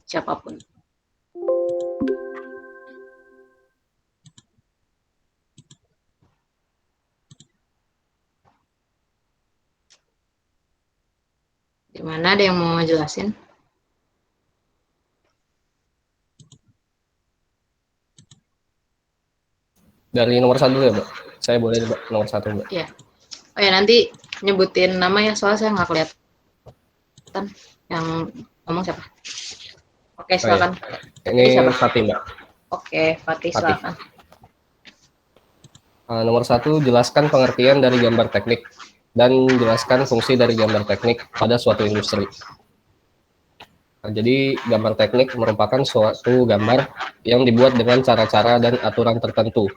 siapapun. Gimana, ada yang mau jelasin? Dari nomor 1 ya, Mbak? Saya boleh, Mbak, nomor 1, Mbak? Ya. Oh ya, nanti nyebutin nama ya, soalnya saya nggak kelihatan yang ngomong siapa. Oke, silakan. Oh, ya. Ini Fatih, Mbak. Oke, Fatih, silakan. Nomor 1, jelaskan pengertian dari gambar teknik dan jelaskan fungsi dari gambar teknik pada suatu industri. Jadi gambar teknik merupakan suatu gambar yang dibuat dengan cara-cara dan aturan tertentu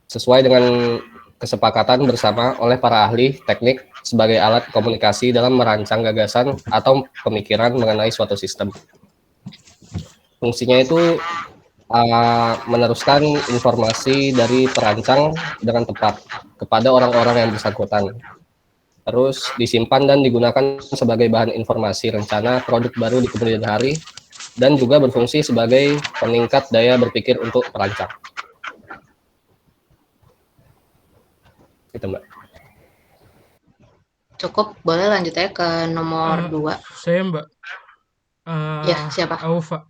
sesuai dengan kesepakatan bersama oleh para ahli teknik sebagai alat komunikasi dalam merancang gagasan atau pemikiran mengenai suatu sistem. Fungsinya itu meneruskan informasi dari perancang dengan tepat kepada orang-orang yang bersangkutan. Terus disimpan dan digunakan sebagai bahan informasi rencana produk baru di kemudian hari, dan juga berfungsi sebagai peningkat daya berpikir untuk perancang. Itu, Mbak. Cukup, boleh lanjut ya ke nomor 2. Saya, Mbak. Ya, siapa? Aufa.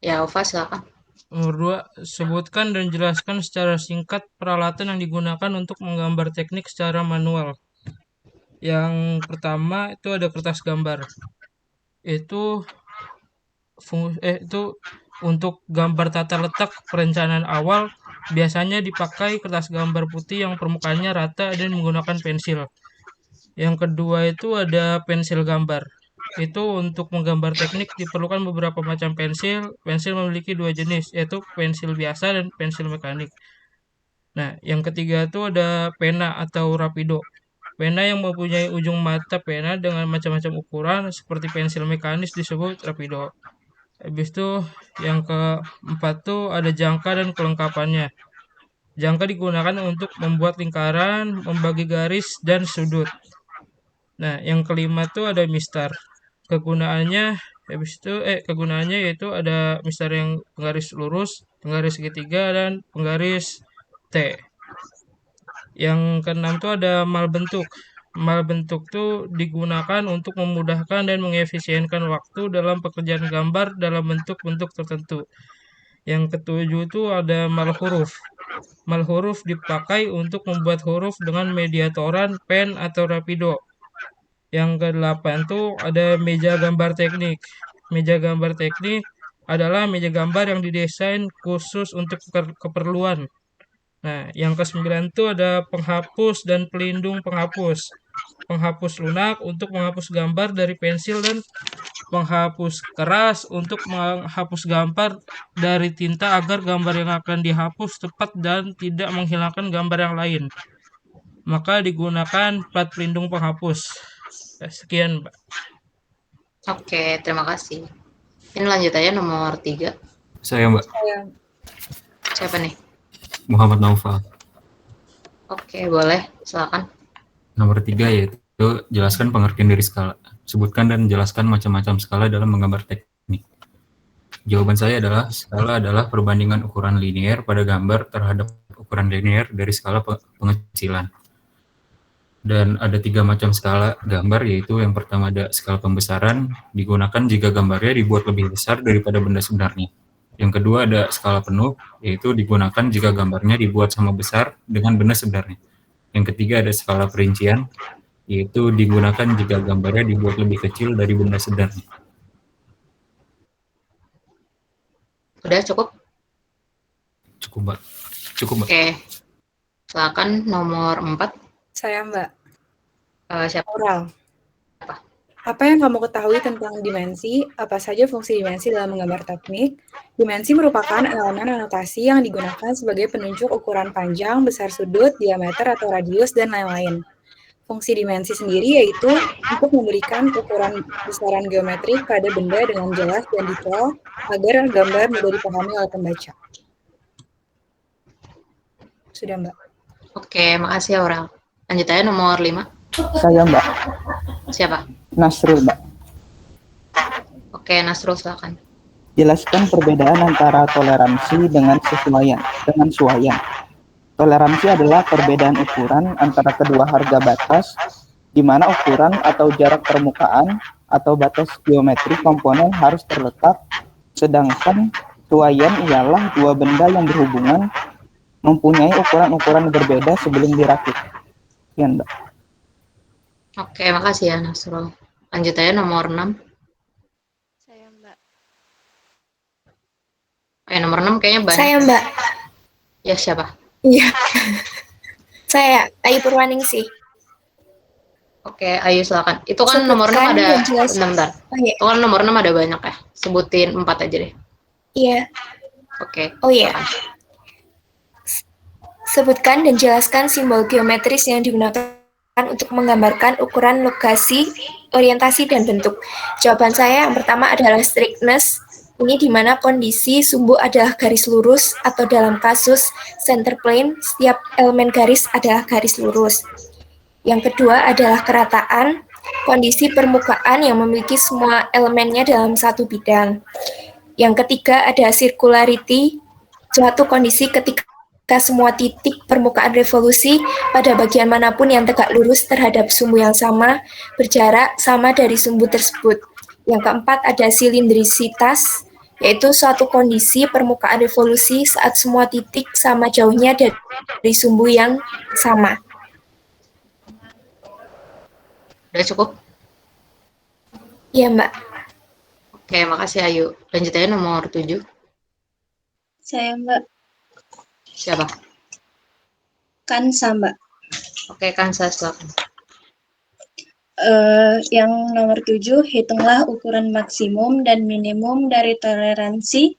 Ya, Aufa, silakan. Nomor 2, sebutkan dan jelaskan secara singkat peralatan yang digunakan untuk menggambar teknik secara manual. Yang pertama itu ada kertas gambar. Itu untuk gambar tata letak perencanaan awal biasanya dipakai kertas gambar putih yang permukaannya rata dan menggunakan pensil. Yang kedua itu ada pensil gambar. Itu untuk menggambar teknik diperlukan beberapa macam pensil. Pensil memiliki 2 jenis, yaitu pensil biasa dan pensil mekanik. Nah, yang ketiga itu ada pena atau rapido. Pena yang mempunyai ujung mata pena dengan macam-macam ukuran seperti pensil mekanis disebut rapido. Habis itu yang keempat tuh ada jangka dan kelengkapannya. Jangka digunakan untuk membuat lingkaran, membagi garis, dan sudut. Nah, yang kelima tuh ada mistar. Kegunaannya yaitu ada mistar yang penggaris lurus, penggaris segitiga, dan penggaris T. Yang keenam tuh ada mal bentuk. Mal bentuk tuh digunakan untuk memudahkan dan mengefisienkan waktu dalam pekerjaan gambar dalam bentuk-bentuk tertentu. Yang ketujuh itu ada mal huruf. Mal huruf dipakai untuk membuat huruf dengan mediatoran, pen, atau rapido. Yang kedelapan tuh ada meja gambar teknik. Meja gambar teknik adalah meja gambar yang didesain khusus untuk keperluan. Nah, yang ke-9 itu ada penghapus dan pelindung penghapus. Penghapus lunak untuk menghapus gambar dari pensil dan penghapus keras untuk menghapus gambar dari tinta agar gambar yang akan dihapus tepat dan tidak menghilangkan gambar yang lain. Maka digunakan plat pelindung penghapus. Sekian, Mbak. Oke, terima kasih. Ini lanjut aja nomor 3. Saya, Mbak. Siapa nih? Muhammad Naufal. Oke, boleh. Silakan. Nomor 3 yaitu jelaskan pengertian dari skala. Sebutkan dan jelaskan macam-macam skala dalam menggambar teknik. Jawaban saya adalah skala adalah perbandingan ukuran linier pada gambar terhadap ukuran linier dari skala pengecilan. Dan ada 3 macam skala gambar, yaitu yang pertama ada skala pembesaran, digunakan jika gambarnya dibuat lebih besar daripada benda sebenarnya. Yang kedua ada skala penuh, yaitu digunakan jika gambarnya dibuat sama besar dengan benda sebenarnya. Yang ketiga ada skala perincian, yaitu digunakan jika gambarnya dibuat lebih kecil dari benda sebenarnya. Udah cukup? Cukup, Mbak. Cukup, Mbak. Oke. Silakan nomor 4. Saya, Mbak. Siapa? Oral. Apa yang kamu ketahui tentang dimensi? Apa saja fungsi dimensi dalam menggambar teknik? Dimensi merupakan elemen anotasi yang digunakan sebagai penunjuk ukuran panjang, besar sudut, diameter atau radius, dan lain-lain. Fungsi dimensi sendiri yaitu untuk memberikan ukuran besaran geometrik pada benda dengan jelas dan detail agar gambar mudah dipahami oleh pembaca. Sudah, Mbak. Oke, makasih ya Oral. Lanjut aja nomor 5. Saya, Mbak. Siapa? Nasrul, Mbak. Oke, Nasrul silakan. Jelaskan perbedaan antara toleransi dengan suaian. Toleransi adalah perbedaan ukuran antara kedua harga batas, di mana ukuran atau jarak permukaan atau batas geometri komponen harus terletak, sedangkan suaian ialah dua benda yang berhubungan mempunyai ukuran-ukuran berbeda sebelum dirakit. Sekian, Mbak. Oke, makasih ya Nasrul. Lanjut aja nomor 6. Saya, Mbak. Nomor 6 kayaknya banyak. Saya, Mbak. Ya, siapa? Iya. Saya, Ayu Purwaningsih. Oke, Ayu silakan. Itu kan nomor 6 ada, bentar. Oh, iya. Itu kan nomor 6 ada banyak ya. Sebutin 4 aja deh. Iya. Oke. Oh iya. Silakan. Sebutkan dan jelaskan simbol geometris yang digunakan untuk menggambarkan ukuran, lokasi, orientasi, dan bentuk. Jawaban saya yang pertama adalah strictness. Ini di mana kondisi sumbu adalah garis lurus atau dalam kasus center plane, setiap elemen garis adalah garis lurus. Yang kedua adalah kerataan, kondisi permukaan yang memiliki semua elemennya dalam satu bidang. Yang ketiga ada circularity, suatu kondisi ketika semua titik permukaan revolusi pada bagian manapun yang tegak lurus terhadap sumbu yang sama, berjarak sama dari sumbu tersebut. Yang keempat ada silindrisitas, yaitu suatu kondisi permukaan revolusi saat semua titik sama jauhnya dari sumbu yang sama. Udah cukup? Iya, Mbak. Oke, makasih Ayu. Lanjut aja nomor 7. Saya, Mbak. Siapa? Kansa, Mbak. Oke, Kansa silakan. Yang nomor 7, hitunglah ukuran maksimum dan minimum dari toleransi.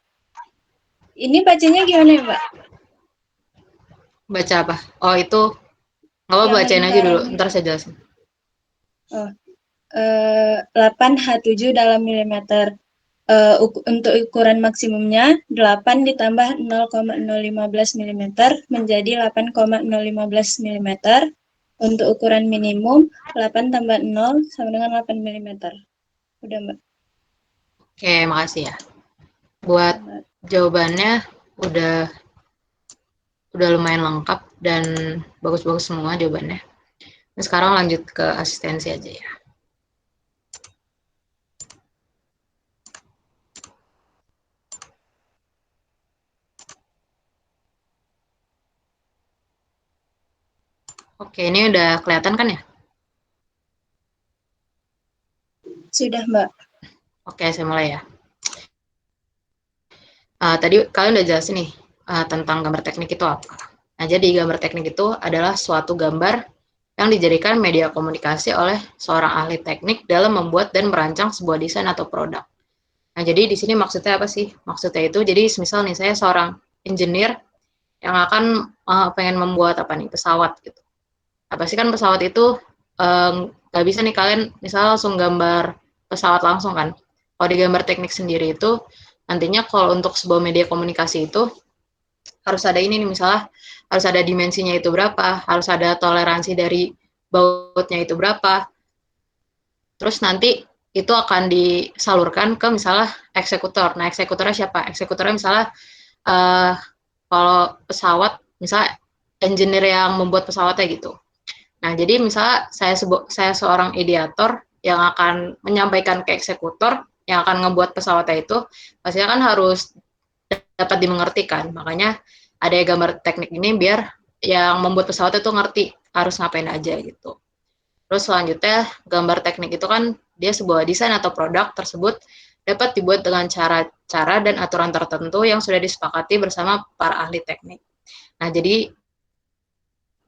Ini bacanya gimana ya, Mbak? Baca apa? Oh, itu nggak apa, bacain aja dulu. Ntar saya jelasin. 8H7 dalam milimeter. Untuk ukuran maksimumnya 8 ditambah 0,015 mm menjadi 8,015 mm. Untuk ukuran minimum 8 tambah 0 sama dengan 8 mm. Udah, Mbak. Oke, makasih ya. Buat jawabannya udah lumayan lengkap dan bagus-bagus semua jawabannya. Nah, sekarang lanjut ke asistensi aja ya. Oke, ini udah kelihatan kan ya? Sudah, Mbak. Oke, saya mulai ya. Tadi kalian udah jelasin nih tentang gambar teknik itu apa. Nah, jadi gambar teknik itu adalah suatu gambar yang dijadikan media komunikasi oleh seorang ahli teknik dalam membuat dan merancang sebuah desain atau produk. Nah, jadi di sini maksudnya apa sih? Maksudnya itu, jadi misal nih saya seorang engineer yang akan pengen membuat pesawat gitu. Apa sih kan pesawat itu nggak bisa nih kalian misalnya langsung gambar pesawat langsung kan. Kalau di gambar teknik sendiri itu nantinya kalau untuk sebuah media komunikasi itu harus ada ini nih, misalnya harus ada dimensinya itu berapa, harus ada toleransi dari bautnya itu berapa. Terus nanti itu akan disalurkan ke misalnya eksekutor. Nah, eksekutornya siapa? Eksekutornya misalnya kalau pesawat misalnya engineer yang membuat pesawatnya gitu. Nah, jadi misalnya saya seorang ideator yang akan menyampaikan ke eksekutor yang akan ngebuat pesawatnya itu, pastinya kan harus dapat dimengerti kan. Makanya ada gambar teknik ini biar yang membuat pesawat itu ngerti harus ngapain aja gitu. Terus selanjutnya gambar teknik itu kan dia sebuah desain atau produk tersebut dapat dibuat dengan cara-cara dan aturan tertentu yang sudah disepakati bersama para ahli teknik. Nah, jadi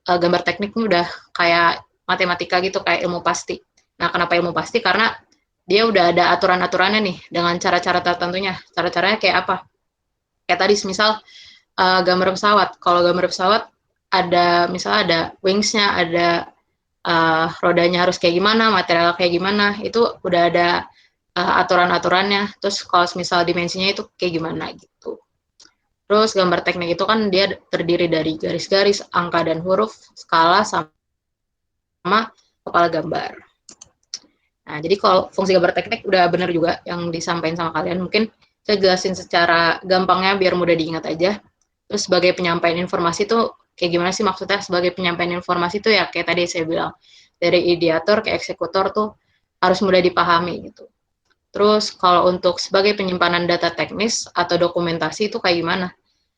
gambar teknik ini udah kayak matematika gitu, kayak ilmu pasti. Nah, kenapa ilmu pasti? Karena dia udah ada aturan-aturannya nih dengan cara-cara tertentunya. Cara-caranya kayak apa? Kayak tadi misal gambar pesawat. Kalau gambar pesawat ada misalnya ada wings-nya, ada rodanya harus kayak gimana, material kayak gimana, itu udah ada aturan-aturannya. Terus kalau misal dimensinya itu kayak gimana gitu. Terus gambar teknik itu kan dia terdiri dari garis-garis, angka dan huruf, skala sama kepala gambar. Nah, jadi kalau fungsi gambar teknik udah benar juga yang disampaikan sama kalian. Mungkin saya jelasin secara gampangnya biar mudah diingat aja. Terus sebagai penyampaian informasi itu kayak gimana sih maksudnya? Sebagai penyampaian informasi itu ya kayak tadi saya bilang, dari ideator ke eksekutor tuh harus mudah dipahami gitu. Terus kalau untuk sebagai penyimpanan data teknis atau dokumentasi itu kayak gimana?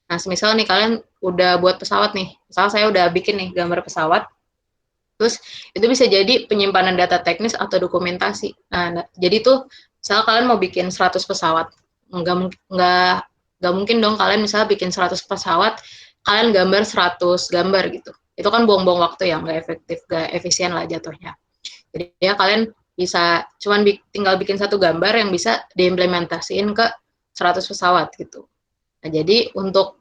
Nah, misal nih kalian udah buat pesawat nih. Misal saya udah bikin nih gambar pesawat. Terus itu bisa jadi penyimpanan data teknis atau dokumentasi. Nah, jadi tuh misal kalian mau bikin 100 pesawat. Nggak mungkin dong kalian misalnya bikin 100 pesawat, kalian gambar 100 gambar gitu. Itu kan buang-buang waktu yang nggak efektif, nggak efisien lah jatuhnya. Jadi ya kalian bisa cuman tinggal bikin satu gambar yang bisa diimplementasiin ke 100 pesawat gitu. Nah, jadi untuk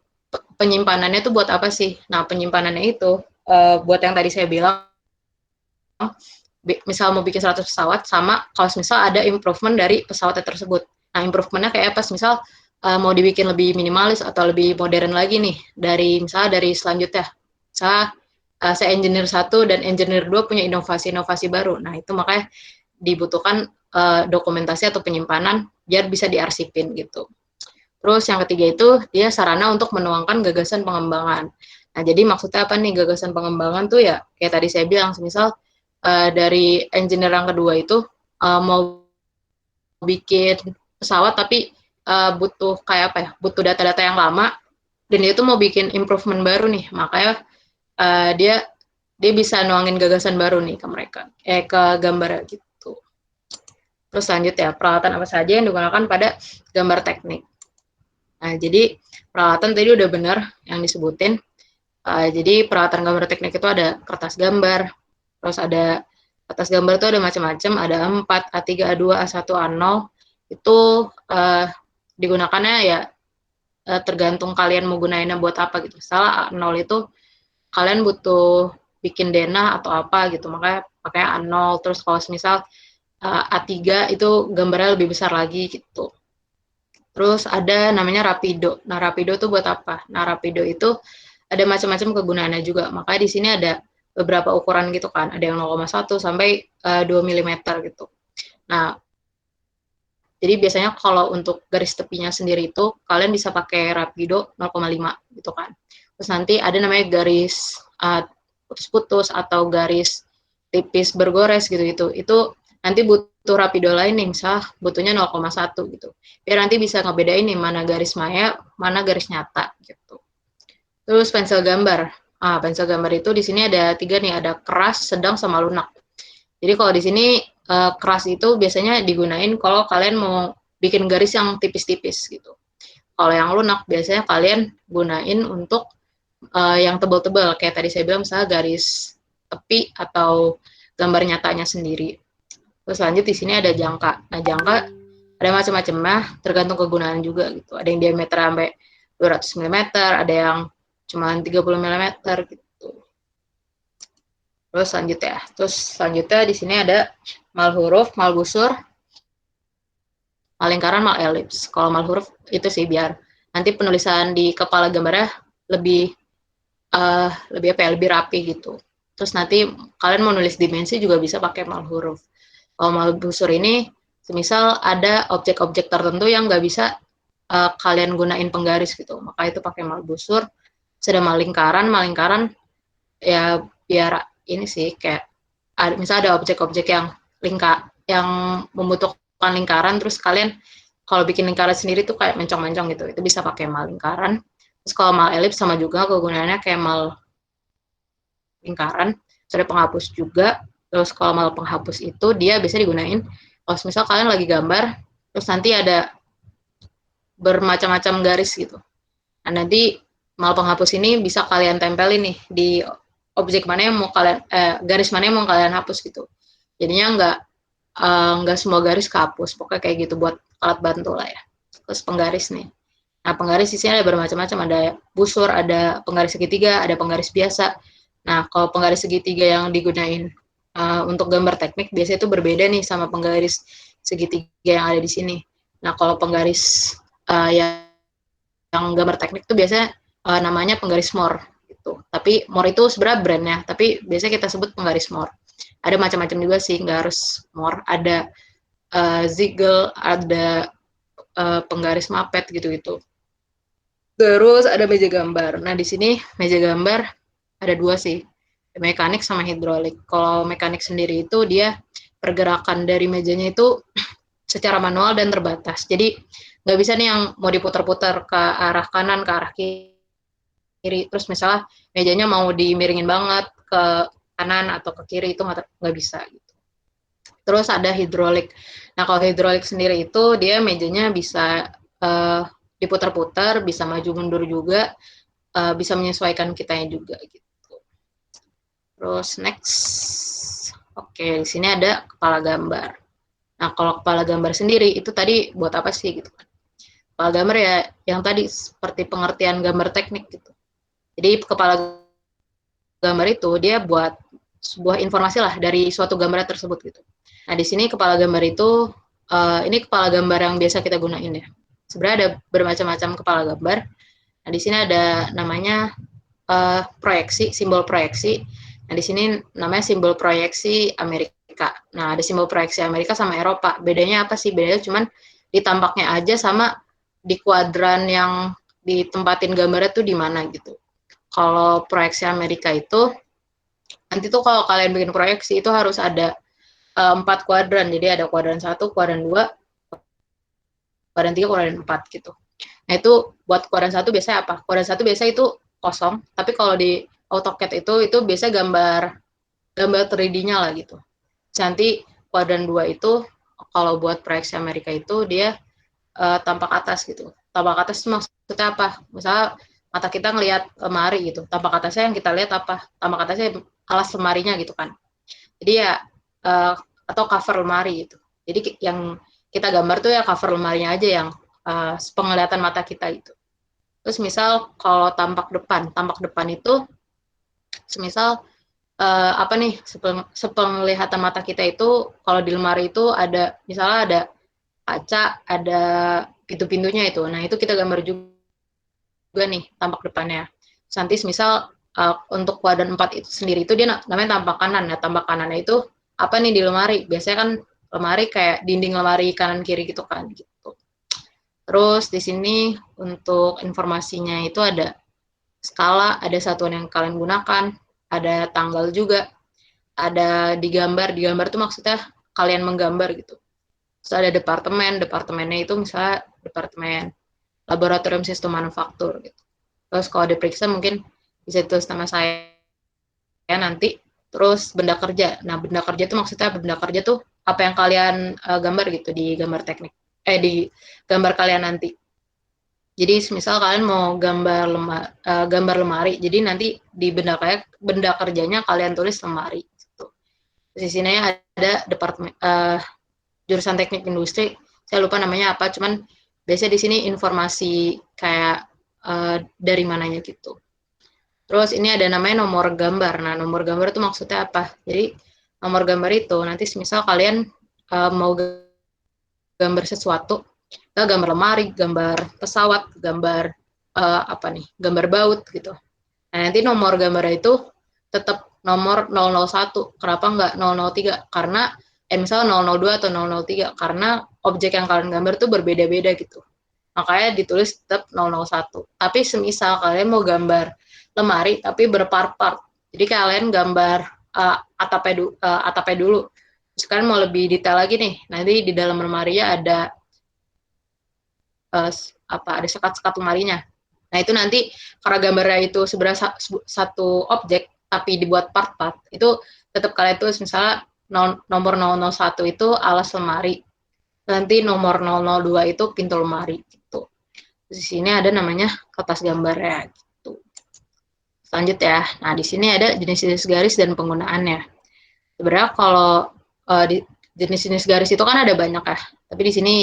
penyimpanannya itu buat apa sih? Nah, penyimpanannya itu buat yang tadi saya bilang, misal mau bikin 100 pesawat, sama kalau misal ada improvement dari pesawatnya tersebut. Nah, improvementnya kayak apa? Misal mau dibikin lebih minimalis atau lebih modern lagi nih, misalnya dari selanjutnya. Misalnya saya engineer 1 dan engineer 2 punya inovasi-inovasi baru. Nah, itu makanya dibutuhkan dokumentasi atau penyimpanan biar bisa diarsipin gitu. Terus yang ketiga itu dia sarana untuk menuangkan gagasan pengembangan. Nah, jadi maksudnya apa nih gagasan pengembangan tuh ya kayak tadi saya bilang, misal dari engineer yang kedua itu mau bikin pesawat tapi butuh kayak apa ya? Butuh data-data yang lama dan dia tuh mau bikin improvement baru nih. Makanya dia bisa nuangin gagasan baru nih ke mereka, ke gambar gitu. Terus lanjut ya, peralatan apa saja yang digunakan pada gambar teknik. Nah, jadi peralatan tadi udah benar yang disebutin. Jadi peralatan gambar teknik itu ada kertas gambar, terus ada kertas gambar itu ada macam-macam, ada A4, A3, A2, A1, A0. Itu digunakannya ya tergantung kalian mau gunainnya buat apa gitu. Salah A0 itu kalian butuh bikin denah atau apa gitu, makanya pakai A0. Terus kalau misal A3 itu gambarnya lebih besar lagi gitu. Terus ada namanya Rapido. Nah, Rapido itu buat apa? Nah, Rapido itu ada macam-macam kegunaannya juga. Makanya di sini ada beberapa ukuran gitu kan. Ada yang 0,1 sampai 2 mm gitu. Nah, jadi biasanya kalau untuk garis tepinya sendiri itu kalian bisa pakai Rapido 0,5 gitu kan. Terus nanti ada namanya garis putus-putus atau garis tipis bergores gitu. Itu nanti butuh Rapido lain nih, misal butuhnya 0,1 gitu. Biar nanti bisa ngebedain nih mana garis maya, mana garis nyata gitu. Terus pensil gambar. Pensil gambar itu di sini ada 3 nih, ada keras, sedang, sama lunak. Jadi kalau di sini keras itu biasanya digunain kalau kalian mau bikin garis yang tipis-tipis gitu. Kalau yang lunak biasanya kalian gunain untuk yang tebal-tebal, kayak tadi saya bilang misalnya garis tepi atau gambar nyatanya sendiri. Terus lanjut di sini ada jangka. Nah, jangka ada macam-macamnya, tergantung kegunaan juga gitu. Ada yang diameter sampai 200 mm, ada yang cuma 30 mm gitu. Terus selanjutnya di sini ada mal huruf, mal busur, mal lingkaran, mal elips. Kalau mal huruf itu sih biar nanti penulisan di kepala gambarnya lebih rapi gitu. Terus nanti kalian mau nulis dimensi juga bisa pakai mal huruf. Kalau mal busur ini, semisal ada objek-objek tertentu yang nggak bisa kalian gunain penggaris gitu, maka itu pakai mal busur. Sedang mal lingkaran ya biar ini sih kayak misal ada objek-objek yang membutuhkan lingkaran, terus kalian kalau bikin lingkaran sendiri tuh kayak mencong-mencong gitu, itu bisa pakai mal lingkaran. Terus kalau mal elips sama juga kegunaannya kayak mal lingkaran, ada penghapus juga. Terus kalau mal penghapus itu dia bisa digunain kalau misal kalian lagi gambar, terus nanti ada bermacam-macam garis gitu. Nah, nanti mal penghapus ini bisa kalian tempelin nih di objek mana yang mau kalian, garis mana yang mau kalian hapus gitu. Jadinya nggak semua garis kehapus, pokoknya kayak gitu buat alat bantu lah ya. Terus penggaris nih. Nah, penggaris di sini ada bermacam-macam, ada busur, ada penggaris segitiga, ada penggaris biasa. Nah, kalau penggaris segitiga yang digunain untuk gambar teknik biasanya itu berbeda nih sama penggaris segitiga yang ada di sini. Nah, kalau penggaris yang gambar teknik itu biasanya namanya penggaris Mohr gitu. Tapi Mohr itu sebenarnya brandnya, tapi biasanya kita sebut penggaris Mohr. ada macam-macam juga sih, nggak harus more. Ada zigzag, ada penggaris mapet gitu-gitu. Terus ada meja gambar. Nah, di sini meja gambar ada dua sih, mekanik sama hidrolik. Kalau mekanik sendiri itu dia pergerakan dari mejanya itu secara manual dan terbatas. Jadi nggak bisa nih yang mau diputar-putar ke arah kanan, ke arah kiri. Terus misalnya mejanya mau dimiringin banget ke kanan atau ke kiri, itu nggak bisa. Gitu. Terus ada hidrolik. Nah, kalau hidrolik sendiri itu dia mejanya bisa diputar-putar, bisa maju mundur juga, bisa menyesuaikan kitanya juga gitu. Terus next, oke, di sini ada kepala gambar. Nah, kalau kepala gambar sendiri itu tadi buat apa sih gitu kan? Kepala gambar ya yang tadi seperti pengertian gambar teknik gitu. Jadi kepala gambar itu dia buat sebuah informasi lah dari suatu gambar tersebut gitu. Nah, di sini kepala gambar itu ini kepala gambar yang biasa kita gunain ya. Sebenarnya ada bermacam-macam kepala gambar. Nah, di sini ada namanya proyeksi, simbol proyeksi. Nah, di sini namanya simbol proyeksi Amerika. Nah, ada simbol proyeksi Amerika sama Eropa. Bedanya apa sih? Bedanya cuman di tampaknya aja sama di kuadran yang ditempatin gambarnya tuh di mana gitu. Kalau proyeksi Amerika itu, nanti tuh kalau kalian bikin proyeksi itu harus ada 4 kuadran. Jadi ada kuadran 1, kuadran 2, kuadran 3, kuadran 4 gitu. Nah, itu buat kuadran 1 biasanya apa? Kuadran 1 biasanya itu kosong, tapi kalau di AutoCAD itu biasa gambar 3D-nya lah gitu. Nanti kuadran 2 itu kalau buat proyeksi Amerika itu dia tampak atas gitu. Tampak atas maksudnya apa? Misalnya mata kita ngelihat lemari gitu. Tampak atasnya yang kita lihat apa? Tampak atasnya alas lemarinya gitu kan. Jadi ya atau cover lemari gitu. Jadi yang kita gambar tuh ya cover lemarinya aja yang penglihatan mata kita gitu. Terus misal kalau tampak depan itu semisal apa nih sepenglihatan mata kita itu kalau di lemari itu ada misalnya ada kaca, ada pintu-pintunya itu. Nah, itu kita gambar juga nih tampak depannya. Nanti misal untuk kuadran 4 itu sendiri itu dia namanya tampak kanan. Nah, tampak kanannya itu apa nih di lemari? Biasanya kan lemari kayak dinding lemari kanan kiri gitu kan gitu. Terus di sini untuk informasinya itu ada skala, ada satuan yang kalian gunakan, ada tanggal juga, ada digambar itu maksudnya kalian menggambar gitu. Terus ada departemennya itu misalnya departemen laboratorium sistem manufaktur gitu. Terus kalau diperiksa mungkin bisa ditulis nama saya nanti. Terus benda kerja. Nah, benda kerja itu maksudnya benda kerja tuh apa yang kalian gambar gitu di gambar teknik. Di gambar kalian nanti. Jadi misal kalian mau gambar lemari, jadi nanti di benda kerjanya kalian tulis lemari. Gitu. Di sini ada departemen jurusan teknik industri, saya lupa namanya apa, cuman biasanya di sini informasi kayak dari mananya gitu. Terus ini ada namanya nomor gambar. Nah, nomor gambar itu maksudnya apa? Jadi nomor gambar itu nanti misal kalian mau gambar sesuatu, gambar lemari, gambar pesawat, gambar gambar baut gitu. Nah, nanti nomor gambar itu tetap nomor 001. Kenapa nggak 003? Karena misalnya 002 atau 003 karena objek yang kalian gambar tuh berbeda-beda gitu. Makanya ditulis tetap 001. Tapi semisal kalian mau gambar lemari tapi berpart-part. Jadi kalian gambar atapnya dulu. Terus kalian mau lebih detail lagi nih. Nanti di dalam lemarinya ada ada sekat-sekat lemarinya. Nah, itu nanti karena gambarnya itu sebenarnya satu objek tapi dibuat part-part, itu tetap kalian tulis misalnya nomor 001 itu alas lemari. Nanti nomor 002 itu pintu lemari gitu. Di sini ada namanya kertas gambarnya gitu. Lanjut ya. Nah, di sini ada jenis-jenis garis dan penggunaannya. Sebenarnya kalau di jenis-jenis garis itu kan ada banyak ya. Tapi di sini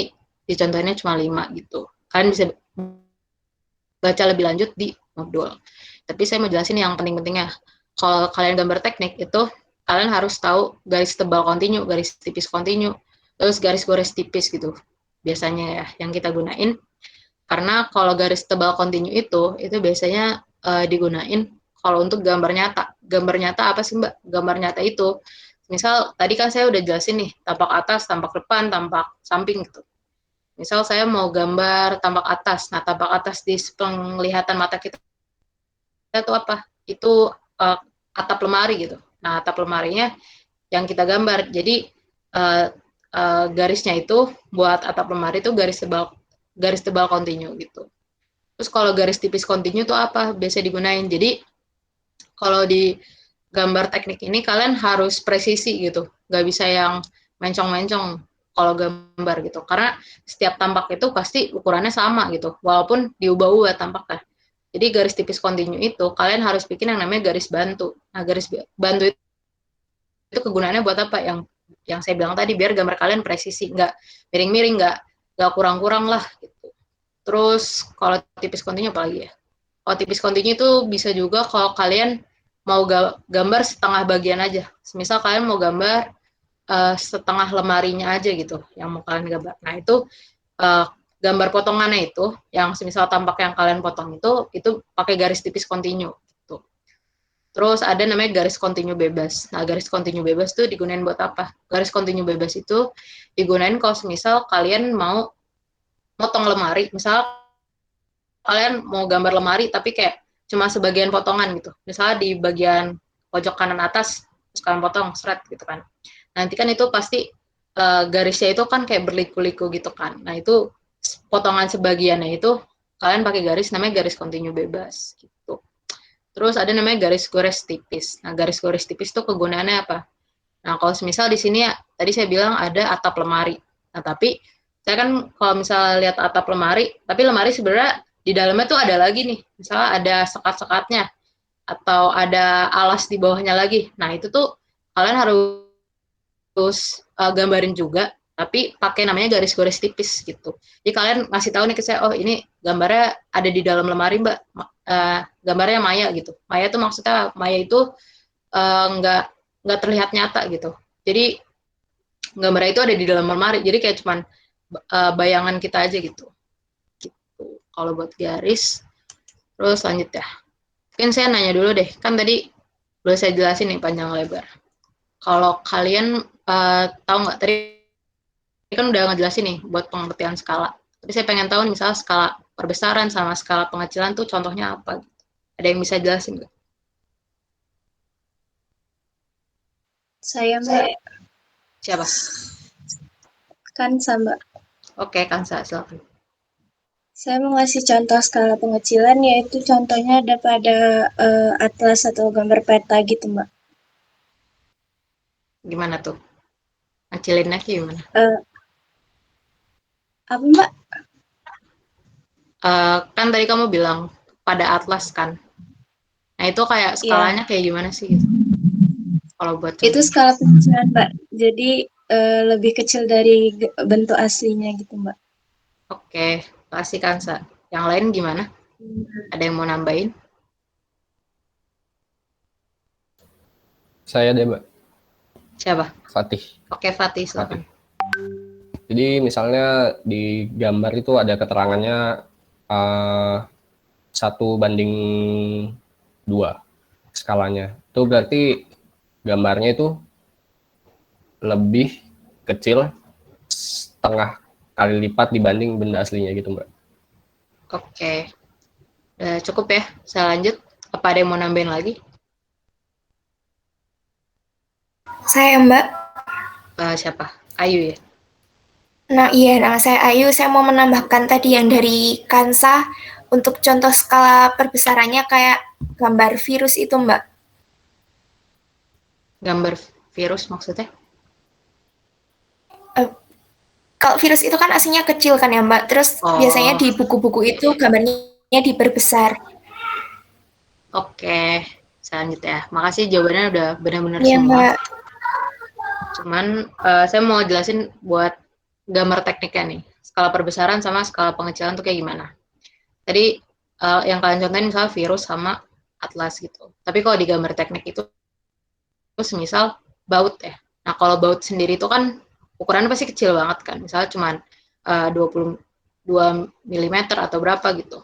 dicontohnya cuma 5 gitu. Kalian bisa baca lebih lanjut di modul. Tapi saya mau jelasin yang penting-pentingnya. Kalau kalian gambar teknik itu kalian harus tahu garis tebal kontinu, garis tipis kontinu, terus garis-garis tipis gitu. Biasanya ya yang kita gunain. Karena kalau garis tebal kontinu itu biasanya digunain kalau untuk gambar nyata. Gambar nyata apa sih, Mbak? Gambar nyata itu misal tadi kan saya udah jelasin nih, tampak atas, tampak depan, tampak samping gitu. Misal saya mau gambar tampak atas, nah tampak atas di penglihatan mata kita itu apa? Itu atap lemari gitu. Nah, atap lemarinya yang kita gambar. Jadi garisnya itu buat atap lemari itu garis tebal kontinu gitu. Terus kalau garis tipis kontinu itu apa? Biasa digunain. Jadi kalau di gambar teknik ini kalian harus presisi gitu. Nggak bisa yang mencong-mencong kalau gambar gitu. Karena setiap tampak itu pasti ukurannya sama gitu. Walaupun diubah-ubah tampaknya. Jadi garis tipis kontinu itu kalian harus bikin yang namanya garis bantu. Nah, garis bantu itu kegunaannya buat apa? Yang saya bilang tadi, biar gambar kalian presisi, nggak miring-miring, nggak kurang-kurang lah gitu. Terus kalau tipis kontinu apa lagi ya? Kalau tipis kontinu itu bisa juga kalau kalian mau gambar setengah bagian aja. Misal kalian mau gambar setengah lemarinya aja gitu, yang mau kalian gambar. Nah itu gambar potongannya itu, yang semisal tampak yang kalian potong itu pakai garis tipis kontinu. Gitu. Terus ada namanya garis kontinu bebas. Nah garis kontinu bebas tuh digunain buat apa? Garis kontinu bebas itu digunain kalau semisal kalian mau motong lemari, misal kalian mau gambar lemari tapi kayak cuma sebagian potongan gitu. Misalnya di bagian pojok kanan atas, terus kalian potong, seret gitu kan. Nanti kan itu pasti garisnya itu kan kayak berliku-liku gitu kan. Nah itu potongan sebagiannya itu kalian pakai garis namanya garis kontinu bebas gitu. Terus ada namanya garis gores tipis. Nah garis gores tipis itu kegunaannya apa? Nah kalau misal di sini ya, tadi saya bilang ada atap lemari. Nah tapi saya kan kalau misalnya lihat atap lemari, tapi lemari sebenarnya di dalamnya tuh ada lagi nih, misalnya ada sekat-sekatnya atau ada alas di bawahnya lagi. Nah itu tuh kalian harus gambarin juga, tapi pakai namanya garis gores tipis gitu. Jadi kalian ngasih tahu nih ke saya, oh ini gambarnya ada di dalam lemari mbak, gambarnya maya gitu. Maya tuh maksudnya maya itu nggak terlihat nyata gitu. Jadi gambarnya itu ada di dalam lemari, jadi kayak cuman bayangan kita aja gitu. Kalau buat garis. Terus lanjut ya. Mungkin saya nanya dulu deh, kan tadi udah saya jelasin nih panjang lebar. Kalau kalian tahu nggak, tadi kan udah ngejelasin nih buat pengertian skala. Tapi saya pengen tahu nih, misalnya skala perbesaran sama skala pengecilan tuh contohnya apa? Ada yang bisa jelasin nggak? Saya Mbak. Siapa? Kansa Mbak. Oke, Kansa, silakan. Saya mau ngasih contoh skala pengecilan, yaitu contohnya ada pada atlas atau gambar peta gitu, Mbak. Gimana tuh? Ngecilinnya gimana? Apa, Mbak? Kan tadi kamu bilang pada atlas kan? Nah itu kayak skalanya kayak gimana sih? Gitu? Kalau buat itu skala pengecilan, Mbak. Jadi lebih kecil dari bentuk aslinya gitu, Mbak. Oke, kasih Kansa. Yang lain gimana? Ada yang mau nambahin? Saya deh, Mbak. Siapa? Fatih. Oke, Fatih, silakan. Jadi misalnya di gambar itu ada keterangannya 1:2 skalanya. Itu berarti gambarnya itu lebih kecil setengah kali lipat dibanding benda aslinya gitu, Mbak. Oke. Cukup ya. Saya lanjut. Apa ada yang mau nambahin lagi? Saya Mbak. Siapa? Ayu ya? Nah iya, nama saya Ayu. Saya mau menambahkan tadi yang dari Kansa untuk contoh skala perbesarannya kayak gambar virus itu, Mbak. Gambar virus maksudnya? Kalau virus itu kan aslinya kecil kan ya, Mbak. Terus biasanya di buku-buku itu gambarnya diperbesar. Oke, saya lanjut ya. Makasih jawabannya udah benar-benar Iya, semua. Mbak. Cuman saya mau jelasin buat gambar tekniknya nih. Skala perbesaran sama skala pengecilan tuh kayak gimana. Tadi yang kalian contohin misalnya virus sama atlas gitu. Tapi kalau di gambar teknik itu semisal baut ya. Nah kalau baut sendiri itu kan ukurannya pasti kecil banget kan. Misalnya cuman 22 mm atau berapa gitu.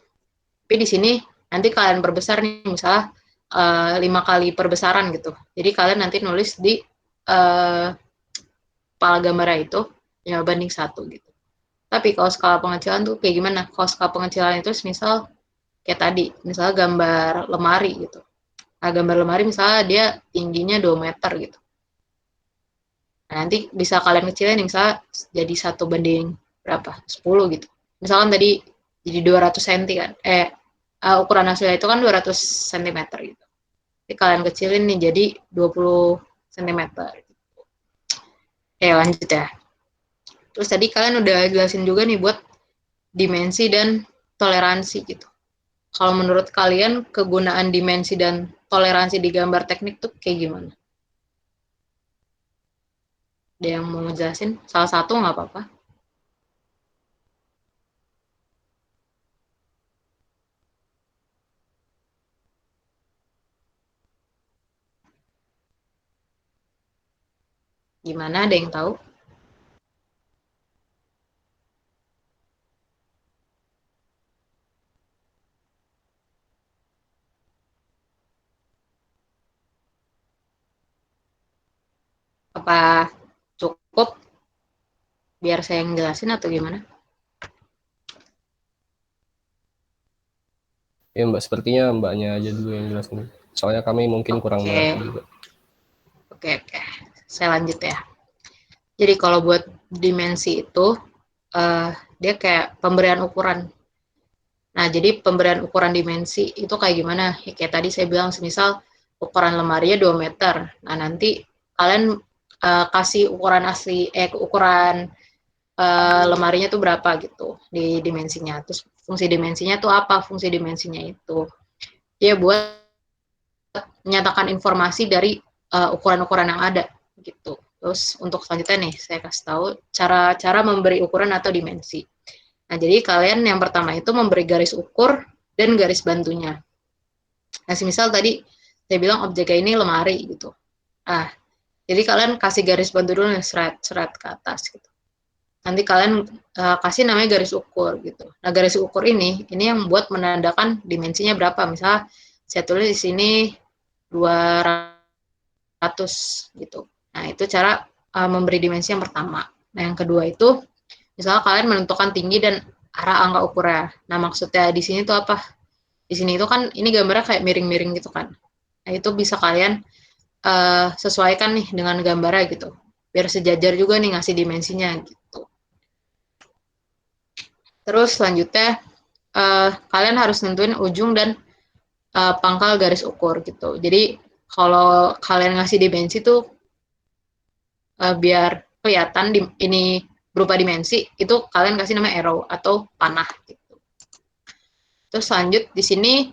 Tapi di sini nanti kalian perbesar nih, misalnya 5 kali perbesaran gitu. Jadi kalian nanti nulis di kepala gambarnya itu ya banding 1 gitu. Tapi kalau skala pengecilan tuh kayak gimana? Kalau skala pengecilan itu misal kayak tadi, misalnya gambar lemari gitu. Nah, gambar lemari misalnya dia tingginya 2 meter gitu. Nah, nanti bisa kalian kecilin misalnya jadi 1 banding berapa? 10 gitu. Misalkan tadi jadi 200 cm kan. Ukuran hasilnya itu kan 200 cm gitu. Jadi kalian kecilin nih jadi 20 cm. Lanjut ya. Terus tadi kalian udah jelasin juga nih buat dimensi dan toleransi gitu. Kalau menurut kalian kegunaan dimensi dan toleransi di gambar teknik tuh kayak gimana? Ada yang mau ngejelasin? Salah satu nggak apa-apa. Gimana? Ada yang tahu? Apa cukup biar saya yang jelasin atau gimana? Ya Mbak, sepertinya Mbaknya aja dulu yang jelasin. Soalnya kami mungkin kurang mengerti juga. Oke. Saya lanjut ya. Jadi kalau buat dimensi itu, dia kayak pemberian ukuran. Nah, jadi pemberian ukuran dimensi itu kayak gimana? Ya, kayak tadi saya bilang, semisal ukuran lemarinya 2 meter. Nah, nanti kalian kasih ukuran asli, ukuran lemarinya tuh berapa gitu di dimensinya. Terus fungsi dimensinya tuh apa? Fungsi dimensinya itu dia buat menyatakan informasi dari ukuran-ukuran yang ada gitu. Terus untuk selanjutnya nih saya kasih tahu cara memberi ukuran atau dimensi. Nah, jadi kalian yang pertama itu memberi garis ukur dan garis bantunya. Nah, misal tadi saya bilang objeknya ini lemari gitu. Nah, jadi kalian kasih garis bantu dulu nih, seret ke atas gitu. Nanti kalian kasih namanya garis ukur gitu. Nah, garis ukur ini yang buat menandakan dimensinya berapa. Misal saya tulis di sini 200 gitu. Nah, itu cara memberi dimensi yang pertama. Nah, yang kedua itu misalnya kalian menentukan tinggi dan arah angka ukurnya. Nah, maksudnya di sini tuh apa? Di sini itu kan ini gambarnya kayak miring-miring gitu kan. Nah, itu bisa kalian sesuaikan nih dengan gambarnya gitu. Biar sejajar juga nih ngasih dimensinya gitu. Terus selanjutnya kalian harus nentuin ujung dan pangkal garis ukur gitu. Jadi kalau kalian ngasih dimensi tuh biar kelihatan ini berupa dimensi, itu kalian kasih nama arrow atau panah gitu. Terus lanjut di sini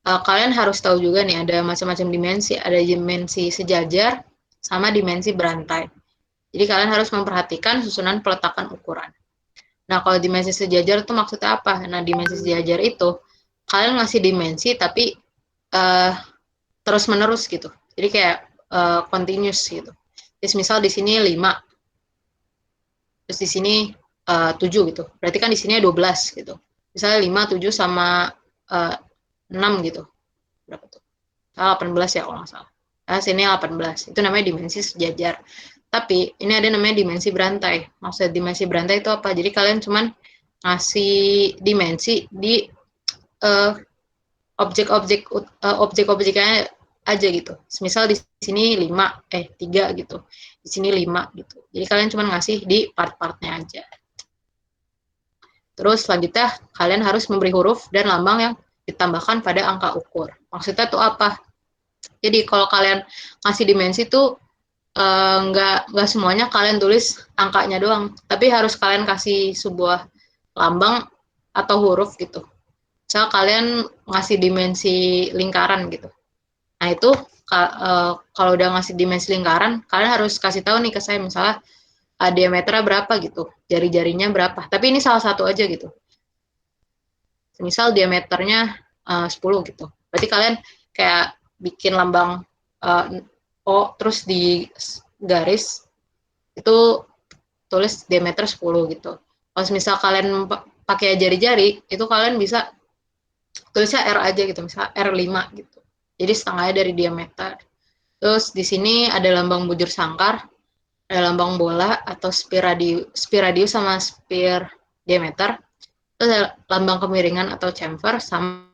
kalian harus tahu juga nih ada macam-macam dimensi, ada dimensi sejajar sama dimensi berantai. Jadi kalian harus memperhatikan susunan peletakan ukuran. Nah, kalau dimensi sejajar itu maksudnya apa? Nah, dimensi sejajar itu kalian ngasih dimensi tapi terus-menerus gitu. Jadi kayak continuous gitu. Jadi misal di sini 5, terus di sini 7 gitu. Berarti kan di sini 12 gitu. Misalnya 5, 7 sama 6 gitu. Berapa tuh? 18 ya kalau nggak salah. Nah, sini 18. Itu namanya dimensi sejajar. Tapi ini ada namanya dimensi berantai. Maksudnya dimensi berantai itu apa? Jadi kalian cuman ngasih dimensi di objek-objeknya aja gitu. Misal di sini 3 gitu. Di sini 5 gitu. Jadi kalian cuma ngasih di part-partnya aja. Terus selanjutnya kalian harus memberi huruf dan lambang yang ditambahkan pada angka ukur. Maksudnya tuh apa? Jadi kalau kalian ngasih dimensi tuh nggak semuanya kalian tulis angkanya doang, tapi harus kalian kasih sebuah lambang atau huruf gitu. Misal kalian ngasih dimensi lingkaran gitu. Nah, itu kalau udah ngasih dimensi lingkaran, kalian harus kasih tahu nih ke saya misalnya diameternya berapa gitu, jari-jarinya berapa. Tapi ini salah satu aja gitu. Misal diameternya 10 gitu. Berarti kalian kayak bikin lambang O terus di garis itu tulis diameter 10 gitu. Kalau misal kalian pakai jari-jari, itu kalian bisa tulisnya R aja gitu, misalnya R5 gitu. Jadi setengahnya dari diameter. Terus di sini ada lambang bujur sangkar, ada lambang bola atau spir radius sama spir diameter. Terus ada lambang kemiringan atau chamfer, sama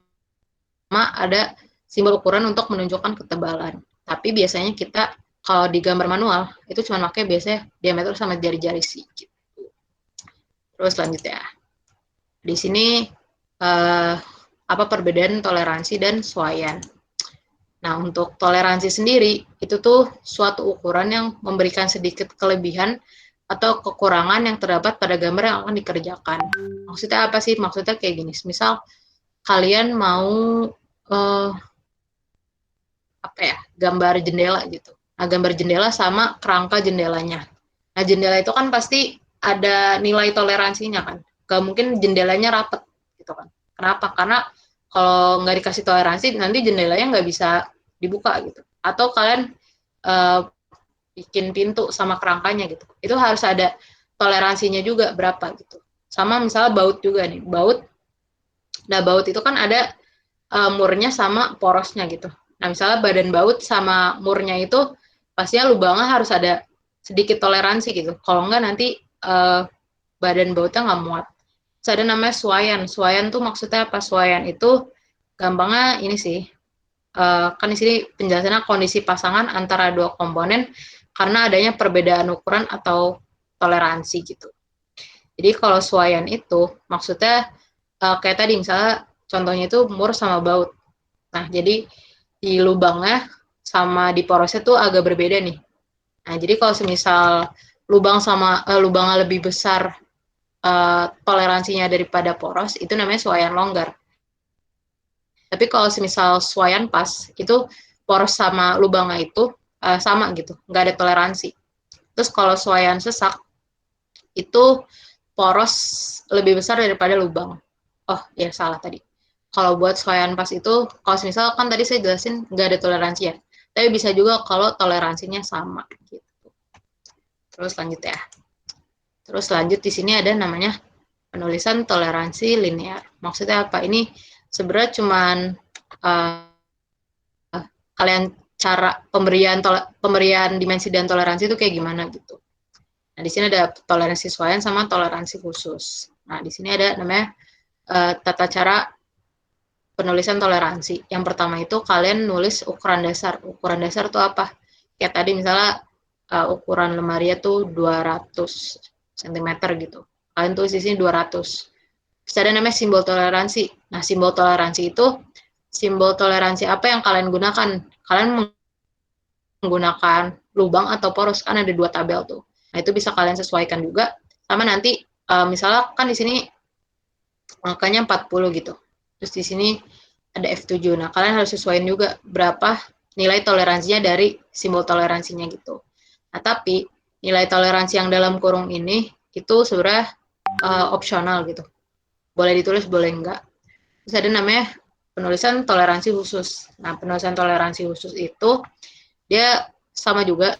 ada simbol ukuran untuk menunjukkan ketebalan. Tapi biasanya kita kalau di gambar manual itu cuma pakai biasanya diameter sama jari-jari sih. Gitu. Terus selanjutnya, di sini apa perbedaan toleransi dan suaian. Nah, untuk toleransi sendiri itu tuh suatu ukuran yang memberikan sedikit kelebihan atau kekurangan yang terdapat pada gambar yang akan dikerjakan. Maksudnya apa sih? Maksudnya kayak gini. Misal kalian mau gambar jendela gitu. Nah, gambar jendela sama kerangka jendelanya. Nah, jendela itu kan pasti ada nilai toleransinya kan. Gak mungkin jendelanya rapet gitu kan. Kenapa? Karena kalau nggak dikasih toleransi, nanti jendelanya nggak bisa dibuka gitu. Atau kalian bikin pintu sama kerangkanya gitu. Itu harus ada toleransinya juga berapa gitu. Sama misalnya baut juga nih. Baut. Nah, baut itu kan ada murnya sama porosnya gitu. Nah, misalnya badan baut sama murnya itu pastinya lubangnya harus ada sedikit toleransi gitu. Kalau enggak nanti badan bautnya nggak muat. Terus ada namanya suaian. Suaian tuh maksudnya apa? Suaian itu gampangnya ini sih. Kan di sini penjelasannya kondisi pasangan antara dua komponen karena adanya perbedaan ukuran atau toleransi gitu. Jadi kalau suaian itu maksudnya kayak tadi misalnya contohnya itu mur sama baut. Nah, jadi di lubangnya sama di porosnya tuh agak berbeda nih. Nah, jadi kalau semisal lubangnya lebih besar toleransinya daripada poros, itu namanya suaian longgar. Tapi kalau semisal suaian pas, itu poros sama lubangnya itu sama gitu, nggak ada toleransi. Terus kalau suaian sesak, itu poros lebih besar daripada lubang. Oh, ya salah tadi. Kalau buat suaian pas itu, kalau semisal kan tadi saya jelasin nggak ada toleransi ya. Tapi bisa juga kalau toleransinya sama gitu. Terus lanjut ya. Terus lanjut di sini ada namanya penulisan toleransi linear. Maksudnya apa? Ini sebenarnya cuman kalian cara pemberian dimensi dan toleransi itu kayak gimana gitu. Nah, di sini ada toleransi suaian sama toleransi khusus. Nah, di sini ada namanya tata cara penulisan toleransi. Yang pertama itu kalian nulis ukuran dasar. Ukuran dasar itu apa? Kayak tadi misalnya ukuran lemari itu 200 cm gitu. Kalian tulis di sini 200. Terus ada namanya simbol toleransi. Nah, simbol toleransi itu simbol toleransi apa yang kalian gunakan? Kalian menggunakan lubang atau poros, kan ada dua tabel tuh. Nah, itu bisa kalian sesuaikan juga. Sama nanti misalnya kan di sini angkanya 40 gitu. Terus di sini ada F7. Nah, kalian harus sesuaikan juga berapa nilai toleransinya dari simbol toleransinya gitu. Nah, tapi nilai toleransi yang dalam kurung ini itu sebenarnya opsional gitu. Boleh ditulis, boleh enggak. Terus ada namanya penulisan toleransi khusus. Nah, penulisan toleransi khusus itu dia sama juga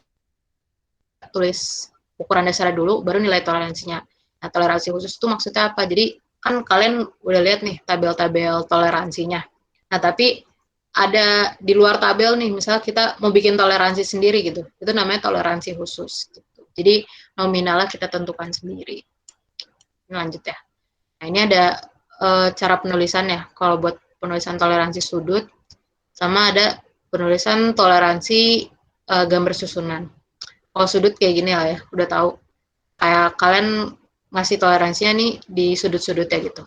tulis ukuran dasarnya dulu, baru nilai toleransinya. Nah, toleransi khusus itu maksudnya apa? Jadi, kan kalian udah lihat nih tabel-tabel toleransinya. Nah, tapi ada di luar tabel nih, misalnya kita mau bikin toleransi sendiri gitu. Itu namanya toleransi khusus. Gitu. Jadi, nominalnya kita tentukan sendiri. Ini lanjut ya. Nah, ini ada cara penulisannya. Kalau buat penulisan toleransi sudut, sama ada penulisan toleransi gambar susunan. Kalau sudut kayak gini lah ya, udah tahu. Kayak kalian ngasih toleransinya nih di sudut-sudutnya gitu.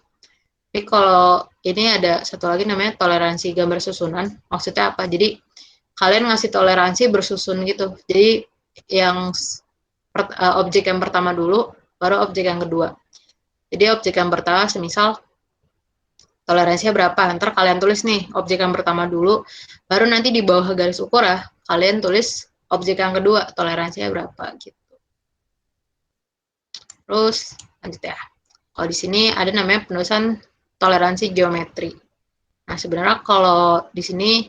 Tapi kalau ini ada satu lagi namanya toleransi gambar susunan. Maksudnya apa? Jadi kalian ngasih toleransi bersusun gitu. Jadi yang objek yang pertama dulu, baru objek yang kedua. Jadi objek yang pertama semisal toleransinya berapa, ntar kalian tulis nih objek yang pertama dulu, baru nanti di bawah garis ukur ya, kalian tulis objek yang kedua, toleransinya berapa gitu. Terus lanjut ya. Kalau di sini ada namanya penulisan toleransi geometri. Nah, sebenarnya kalau di sini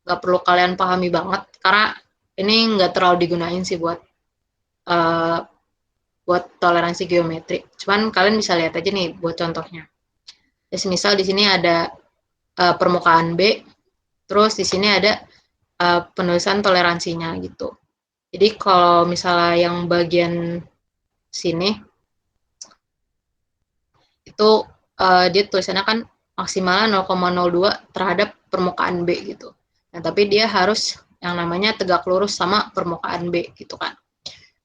nggak perlu kalian pahami banget, karena ini nggak terlalu digunain sih buat toleransi geometri. Cuman kalian bisa lihat aja nih buat contohnya. Ya, misal di sini ada permukaan B, terus di sini ada penulisan toleransinya gitu. Jadi kalau misalnya yang bagian sini itu dia tulisannya kan maksimalnya 0,02 terhadap permukaan B gitu. Nah, tapi dia harus yang namanya tegak lurus sama permukaan B gitu kan.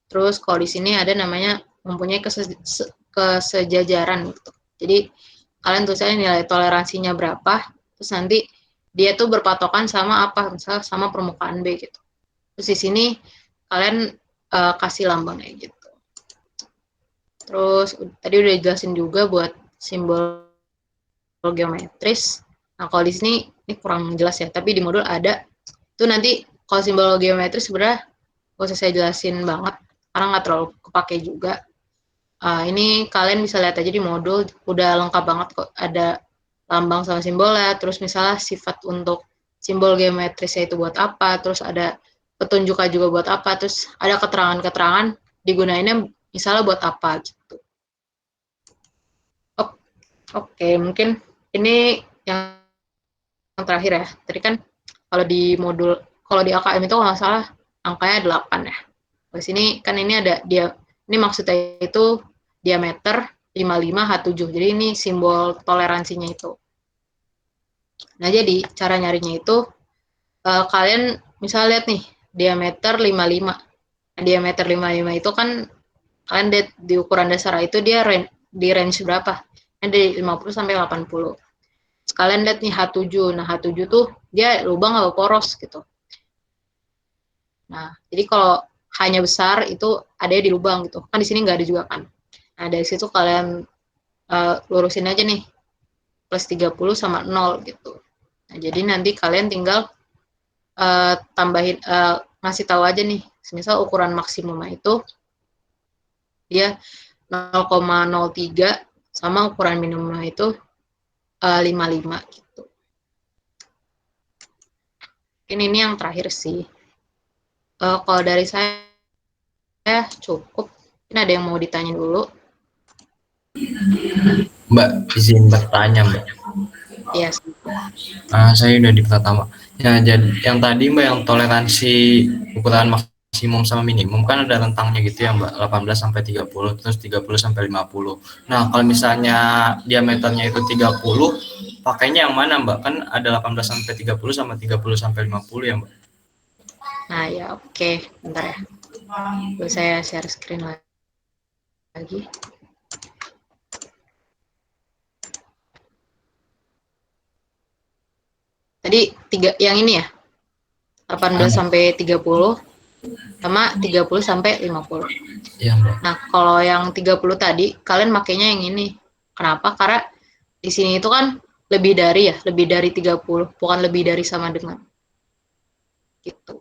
Terus kalau di sini ada namanya mempunyai kesejajaran gitu. Jadi kalian tulisannya nilai toleransinya berapa, terus nanti dia tuh berpatokan sama apa, misalnya sama permukaan B gitu. Terus di sini kalian kasih lambangnya gitu. Terus tadi udah jelasin juga buat simbol geometris. Nah, kalau di sini ini kurang jelas ya, tapi di modul ada. Itu nanti kalau simbol geometris sebenarnya gak usah saya jelasin banget, karena nggak terlalu kepake juga. Ini kalian bisa lihat aja di modul, udah lengkap banget kok. Ada lambang sama simbolnya, terus misalnya sifat untuk simbol geometrisnya itu buat apa, terus ada petunjuknya juga buat apa, terus ada keterangan-keterangan digunainnya misalnya buat apa gitu. Oke, mungkin ini yang terakhir ya. Tadi kan kalau di modul, kalau di AKM itu kalau nggak salah angkanya 8 ya. Di sini kan ini ada ini maksudnya itu diameter 55H7. Jadi ini simbol toleransinya itu. Nah, jadi cara nyarinya itu kalian misalnya lihat nih diameter 55. Nah, diameter 55 itu kan kalian di ukuran dasar itu dia di range berapa? Dari 50 sampai 80. Sekalian lihat nih H7. Nah, H7 tuh dia lubang atau poros gitu. Nah, jadi kalau hanya besar itu ada di lubang gitu. Kan di sini nggak ada juga kan. Nah, dari situ kalian lurusin aja nih. Plus 30 sama 0 gitu. Nah, jadi nanti kalian tinggal tambahin, ngasih tahu aja nih. Misal ukuran maksimumnya itu dia 0,03 sama ukuran minimumnya itu 55 gitu. Ini yang terakhir sih. Kalau dari saya cukup. Ini ada yang mau ditanya dulu? Mbak, izin bertanya, Mbak. Iya. Saya udah di pertama. Ya, jadi yang tadi Mbak yang toleransi ukuran maksimum sama minimum kan ada rentangnya gitu ya Mbak, 18 sampai 30, terus 30 sampai 50. Nah, kalau misalnya diameternya itu 30, pakainya yang mana Mbak? Kan ada 18 sampai 30 sama 30 sampai 50 ya Mbak. Nah, ya oke. Bentar ya. Lalu saya share screen lagi. Tadi yang ini ya. 18 sampai 30 sama 30 sampai 50. Iya, Mbak. Nah, kalau yang 30 tadi kalian makainya yang ini. Kenapa? Karena di sini itu kan lebih dari 30, bukan lebih dari sama dengan. Gitu.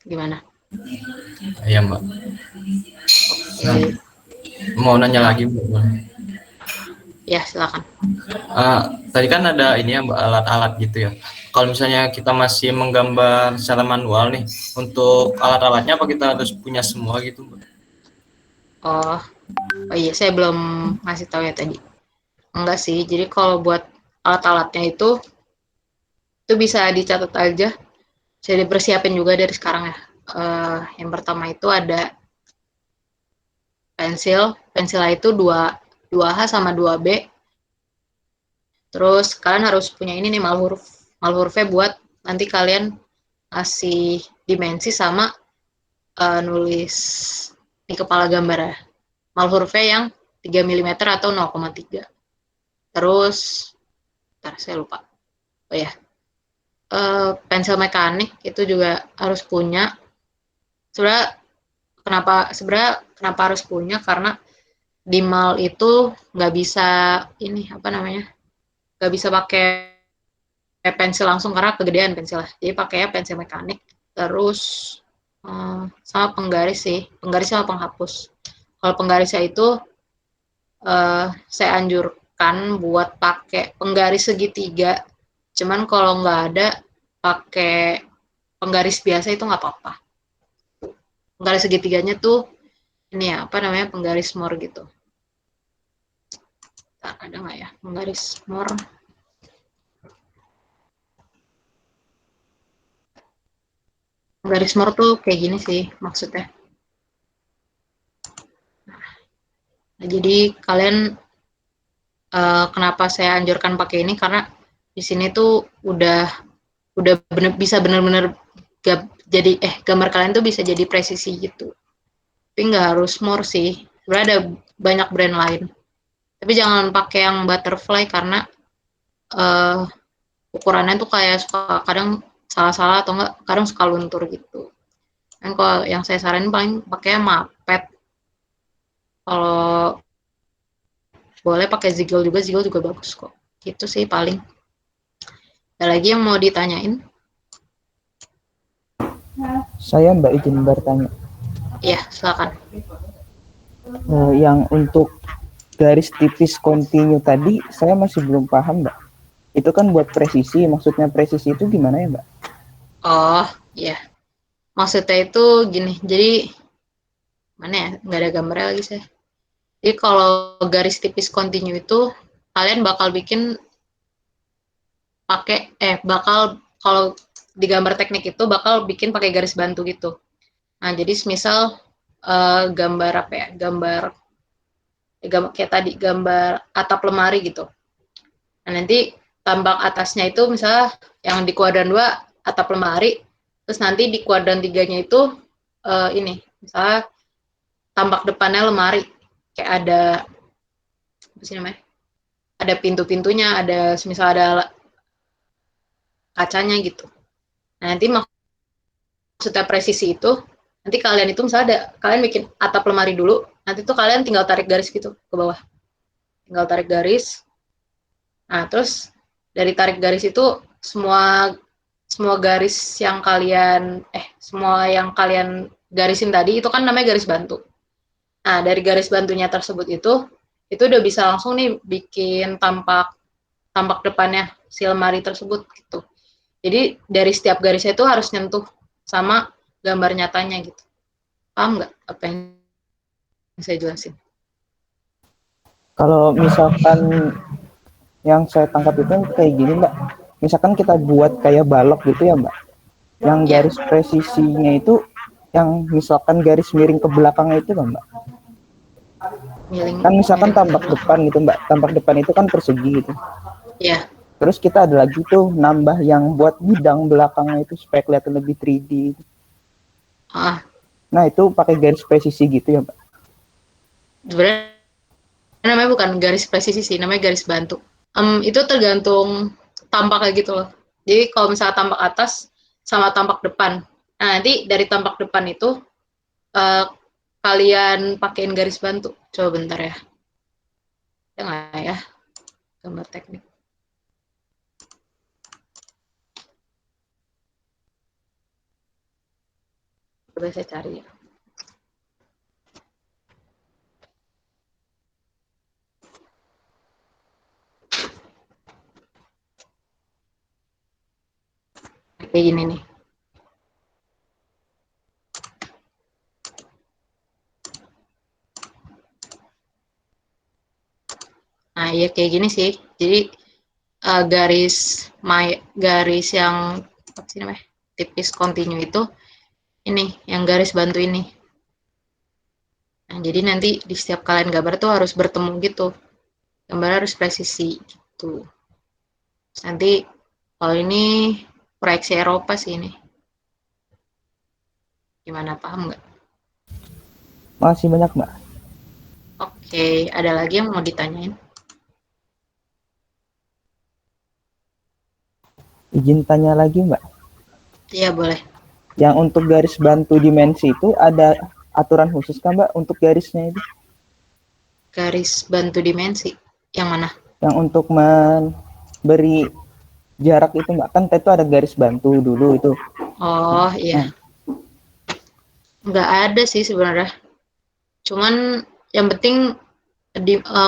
Gimana? Iya, Mbak. Mau nanya lagi, Mbak? Ya, silakan. Tadi kan ada ini ya Mbak, alat-alat gitu ya. Kalau misalnya kita masih menggambar secara manual nih, untuk alat-alatnya apa kita harus punya semua gitu Mbak? Oh iya, saya belum ngasih tahu ya tadi. Enggak sih, jadi kalau buat alat-alatnya itu bisa dicatat aja. Bisa dipersiapin juga dari sekarang ya. Yang pertama itu ada pensilnya itu 2H sama 2B. Terus kalian harus punya ini nih malhurufnya buat nanti kalian kasih dimensi sama nulis di kepala gambar ya. Malhurufnya yang 3 mm atau 0,3. Terus bentar, saya lupa. Oh ya. Pensil mekanik itu juga harus punya. Sebenarnya kenapa harus punya, karena di mal itu nggak bisa nggak bisa pakai pensil langsung karena kegedean pensilnya, jadi pakainya pensil mekanik. Terus sama penggaris sama penghapus. Kalau penggarisnya itu saya anjurkan buat pakai penggaris segitiga, cuman kalau nggak ada pakai penggaris biasa itu nggak apa-apa. Penggaris segitiganya tuh ini ya, penggaris more gitu. Ada nggak ya penggaris more? Garis more tuh kayak gini sih maksudnya. Nah, jadi kalian kenapa saya anjurkan pakai ini karena di sini tuh udah bisa bener-bener jadi gambar kalian tuh bisa jadi presisi gitu. Tapi nggak harus more sih. Sebenarnya ada banyak brand lain. Tapi jangan pakai yang butterfly karena ukurannya tuh kayak suka kadang salah-salah atau enggak kadang suka luntur gitu. Dan kalau yang saya saranin paling pakai Mapet. Kalau boleh pakai Zigel juga bagus kok. Gitu sih paling. Ada lagi yang mau ditanyain? Saya Mbak izin bertanya. Iya, silakan. Yang untuk garis tipis kontinu tadi saya masih belum paham, Mbak. Itu kan buat presisi, maksudnya presisi itu gimana ya, Mbak? Oh, iya. Maksudnya itu gini, jadi mana ya? Nggak ada gambarnya lagi saya. Jadi kalau garis tipis kontinu itu kalian bakal bikin pakai kalau di gambar teknik itu bakal bikin pakai garis bantu gitu. Nah, jadi misal gambar apa ya? Gambar kayak tadi gambar atap lemari gitu. Nah, nanti tambak atasnya itu misalnya yang di kuadran 2 atap lemari, terus nanti di kuadran 3-nya itu ini, misalnya tambak depannya lemari. Kayak ada apa sih namanya? Ada pintu-pintunya, ada misal ada kacanya gitu. Nah, nanti maksudnya presisi itu nanti kalian itu misalnya kalian bikin atap lemari dulu, nanti tuh kalian tinggal tarik garis gitu ke bawah. Tinggal tarik garis. Nah, terus dari tarik garis itu semua garis yang kalian garisin tadi itu kan namanya garis bantu. Nah, dari garis bantunya tersebut itu udah bisa langsung nih bikin tampak depannya si lemari tersebut gitu. Jadi dari setiap garisnya itu harus nyentuh sama gambar nyatanya gitu. Paham nggak apa yang saya jelasin? Kalau misalkan yang saya tangkap itu kayak gini, Mbak. Misalkan kita buat kayak balok gitu ya, Mbak. Yang garis presisinya itu yang misalkan garis miring ke belakangnya itu kan, Mbak. Kan misalkan tampak depan gitu, Mbak. Tampak depan itu kan persegi gitu. Iya. Terus kita ada lagi tuh nambah yang buat bidang belakangnya itu supaya kelihatan lebih 3D. Nah, itu pakai garis presisi gitu ya, Mbak. Sebenarnya namanya bukan garis presisi sih, namanya garis bantu. Itu tergantung tampaknya gitu loh. Jadi kalau misalnya tampak atas sama tampak depan. Nah, nanti dari tampak depan itu kalian pakein garis bantu. Coba bentar ya. Ya nggak ya? Gambar teknik. Coba saya cari ya. Kayak gini nih. Nah, ya kayak gini sih. Jadi garis yang apa sih namanya? Tipis kontinu itu ini, yang garis bantu ini. Nah, jadi nanti di setiap kalian gambar tuh harus bertemu gitu. Gambar harus presisi gitu. Nanti kalau ini proyeksi Eropa sih ini. Gimana, paham nggak? Masih banyak, Mbak. Oke, ada lagi yang mau ditanyain? Izin tanya lagi, Mbak. Iya, boleh. Yang untuk garis bantu dimensi itu ada aturan khusus kan, Mbak, untuk garisnya itu? Garis bantu dimensi? Yang mana? Yang untuk memberi jarak itu, Mbak. Kan itu ada garis bantu dulu itu. Oh, iya. Nggak ada sih sebenarnya. Cuman yang penting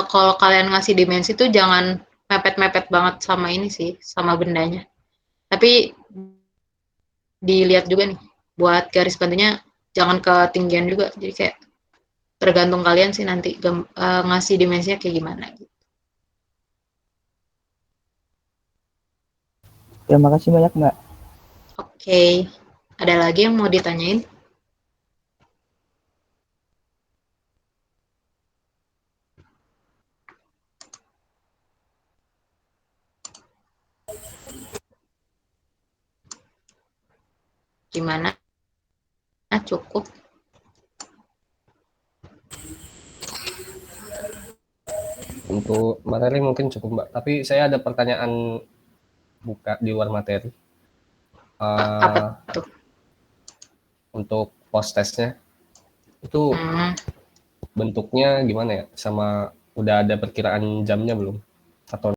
kalau kalian ngasih dimensi tuh jangan mepet-mepet banget sama ini sih, sama bendanya. Tapi dilihat juga nih, buat garis bantunya jangan ketinggian juga. Jadi kayak tergantung kalian sih nanti ngasih dimensinya kayak gimana. Terima kasih banyak, Mbak. Oke. Ada lagi yang mau ditanyain? Gimana? Cukup? Untuk materi mungkin cukup, Mbak. Tapi saya ada pertanyaan buka di luar materi. Apa tuh? Untuk post testnya itu bentuknya gimana ya? Sama udah ada perkiraan jamnya belum? Atau